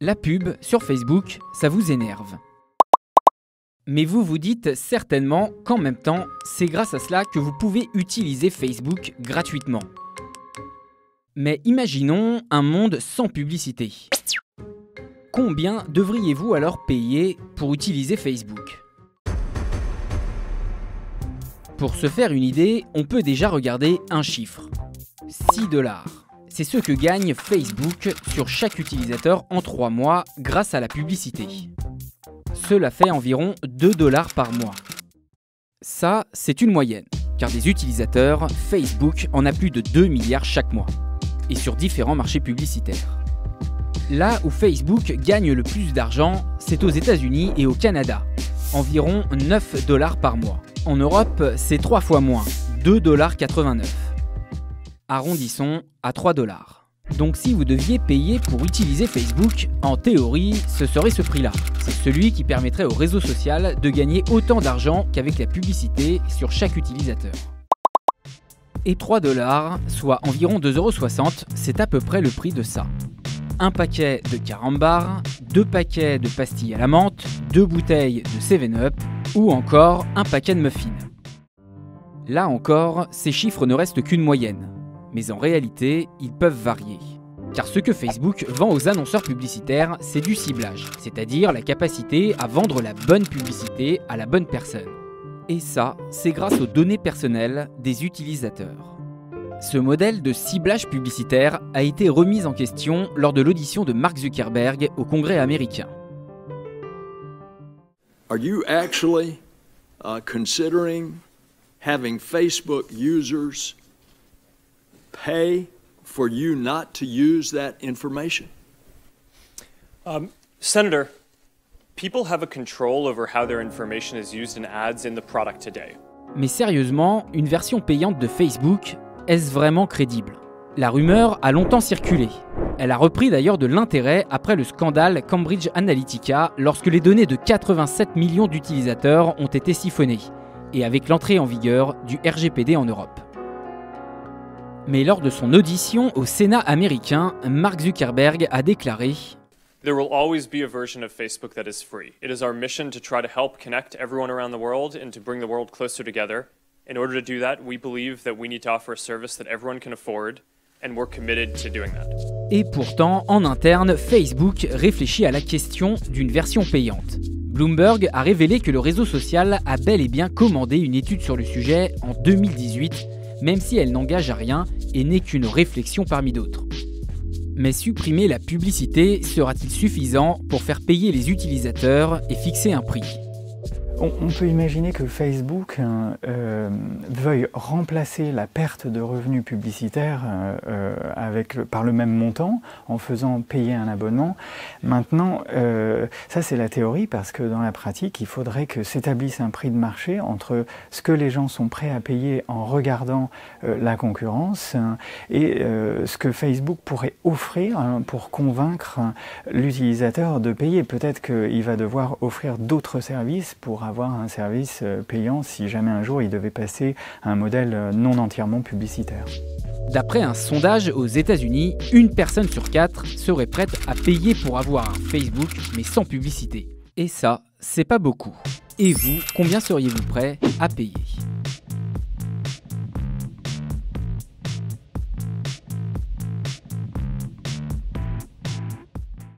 La pub sur Facebook, ça vous énerve. Mais vous vous dites certainement qu'en même temps, c'est grâce à cela que vous pouvez utiliser Facebook gratuitement. Mais imaginons un monde sans publicité. Combien devriez-vous alors payer pour utiliser Facebook ? Pour se faire une idée, on peut déjà regarder un chiffre. 6 $. C'est ce que gagne Facebook sur chaque utilisateur en 3 mois grâce à la publicité. Cela fait environ 2 $ par mois. Ça, c'est une moyenne, car des utilisateurs, Facebook en a plus de 2 milliards chaque mois, et sur différents marchés publicitaires. Là où Facebook gagne le plus d'argent, c'est aux États-Unis et au Canada, environ 9 $ par mois. En Europe, c'est 3 fois moins, 2,89 $. Arrondissons à 3 $. Donc si vous deviez payer pour utiliser Facebook, en théorie, ce serait ce prix-là. C'est celui qui permettrait au réseau social de gagner autant d'argent qu'avec la publicité sur chaque utilisateur. Et 3 $, soit environ 2,60 €, c'est à peu près le prix de ça. Un paquet de carambars, 2 paquets de pastilles à la menthe, 2 bouteilles de 7-Up ou encore un paquet de muffins. Là encore, ces chiffres ne restent qu'une moyenne. Mais en réalité, ils peuvent varier. Car ce que Facebook vend aux annonceurs publicitaires, c'est du ciblage, c'est-à-dire la capacité à vendre la bonne publicité à la bonne personne. Et ça, c'est grâce aux données personnelles des utilisateurs. Ce modèle de ciblage publicitaire a été remis en question lors de l'audition de Mark Zuckerberg au Congrès américain. Are you actually considering having Facebook users pay for you not to use that information? Senator, people have a control over how their information is used in ads in the product today. Mais sérieusement, une version payante de Facebook, est-ce vraiment crédible ? La rumeur a longtemps circulé. Elle a repris d'ailleurs de l'intérêt après le scandale Cambridge Analytica lorsque les données de 87 millions d'utilisateurs ont été siphonnées, et avec l'entrée en vigueur du RGPD en Europe. Mais lors de son audition au Sénat américain, Mark Zuckerberg a déclaré « There will always be a version of Facebook that is free. It is our mission to try to help connect everyone around the world and to bring the world closer together. In order to do that, we believe that we need to offer a service that everyone can afford, and we're committed to doing that. » Et pourtant, en interne, Facebook réfléchit à la question d'une version payante. Bloomberg a révélé que le réseau social a bel et bien commandé une étude sur le sujet en 2018, même si elle n'engage à rien et n'est qu'une réflexion parmi d'autres. Mais supprimer la publicité sera-t-il suffisant pour faire payer les utilisateurs et fixer un prix ? On peut imaginer que Facebook veuille remplacer la perte de revenus publicitaires par le même montant en faisant payer un abonnement. Maintenant, ça c'est la théorie parce que dans la pratique, il faudrait que s'établisse un prix de marché entre ce que les gens sont prêts à payer en regardant la concurrence et ce que Facebook pourrait offrir pour convaincre l'utilisateur de payer. Peut-être qu'il va devoir offrir d'autres services pour avoir un service payant si jamais un jour il devait passer à un modèle non entièrement publicitaire. D'après un sondage aux États-Unis, une personne sur 4 serait prête à payer pour avoir un Facebook mais sans publicité. Et ça, c'est pas beaucoup. Et vous, combien seriez-vous prêt à payer ?